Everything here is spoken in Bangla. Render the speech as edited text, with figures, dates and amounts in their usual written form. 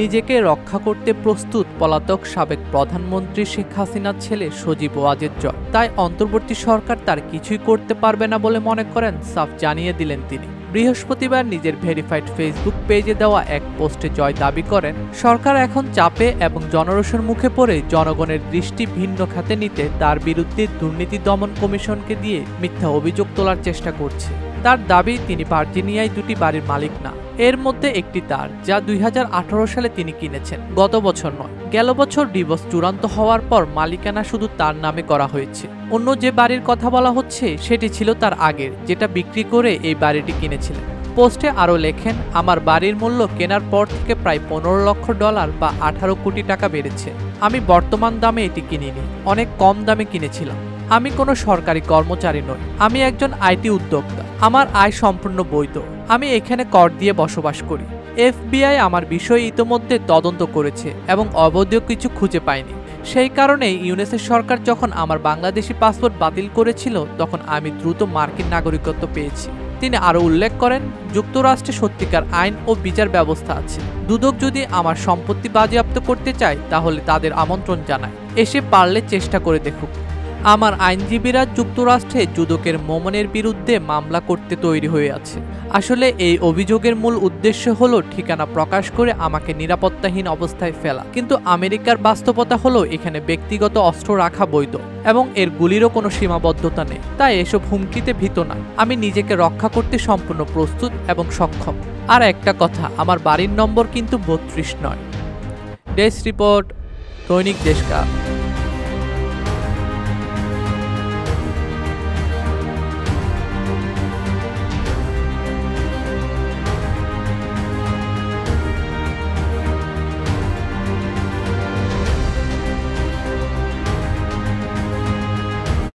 নিজেকে রক্ষা করতে প্রস্তুত পলাতক সাবেক প্রধানমন্ত্রী শেখ হাসিনার ছেলে সজীব ওয়াজেদ জয়। তাই অন্তর্বর্তী সরকার তার কিছুই করতে পারবে না বলে মনে করেন সাফ জানিয়ে দিলেন তিনি। বৃহস্পতিবার নিজের ভেরিফাইড ফেসবুক পেজে দেওয়া এক পোস্টে জয় দাবি করেন, সরকার এখন চাপে এবং জনরোষের মুখে পড়ে জনগণের দৃষ্টি ভিন্ন খাতে নিতে তার বিরুদ্ধে দুর্নীতি দমন কমিশনকে দিয়ে মিথ্যা অভিযোগ তোলার চেষ্টা করছে। তার দাবি, তিনি ভার্জিনিয়ায় দুটি বাড়ির মালিক না, এর মধ্যে একটি তার, যা 2018 সালে তিনি কিনেছেন, গত বছর নয়। গেল বছর ডিভোর্স চূড়ান্ত হওয়ার পর মালিকানা শুধু তার নামে করা হয়েছে। অন্য যে বাড়ির কথা বলা হচ্ছে সেটি ছিল তার আগের, যেটা বিক্রি করে এই বাড়িটি কিনেছিলেন। পোস্টে আরও লেখেন, আমার বাড়ির মূল্য কেনার পর থেকে প্রায় $15 লক্ষ বা 18 কোটি টাকা বেড়েছে। আমি বর্তমান দামে এটি কিনিনি, অনেক কম দামে কিনেছিলাম। আমি কোনো সরকারি কর্মচারী নই, আমি একজন আইটি উদ্যোক্তা। আমার আয় সম্পূর্ণ বৈধ। আমি এখানে কর দিয়ে বসবাস করি। FBI আমার বিষয়ে ইতোমধ্যে তদন্ত করেছে এবং অবৈধ কিছু খুঁজে পায়নি। সেই কারণেই ইউএসের সরকার যখন আমার বাংলাদেশি পাসপোর্ট বাতিল করেছিল, তখন আমি দ্রুত মার্কিন নাগরিকত্ব পেয়েছি। তিনি আরও উল্লেখ করেন, যুক্তরাষ্ট্রে সত্যিকার আইন ও বিচার ব্যবস্থা আছে। দুদক যদি আমার সম্পত্তি বাজেয়াপ্ত করতে চায় তাহলে তাদের আমন্ত্রণ জানায়, এসে পারলে চেষ্টা করে দেখুক। আমার আইনজীবীরা যুক্তরাষ্ট্রে দুদকের মোমনের বিরুদ্ধে মামলা করতে তৈরি হয়ে আছে। আসলে এই অভিযোগের মূল উদ্দেশ্য হলো ঠিকানা প্রকাশ করে আমাকে নিরাপত্তাহীন অবস্থায় ফেলা। কিন্তু আমেরিকার বাস্তবতা হলো এখানে ব্যক্তিগত অস্ত্র রাখা বৈধ এবং এর গুলিরও কোনো সীমাবদ্ধতা নেই। তাই এসব হুমকিতে ভীত না। আমি নিজেকে রক্ষা করতে সম্পূর্ণ প্রস্তুত এবং সক্ষম। আর একটা কথা, আমার বাড়ির নম্বর কিন্তু 32 নয়। ডেস্ক রিপোর্ট, দৈনিক দেশকা।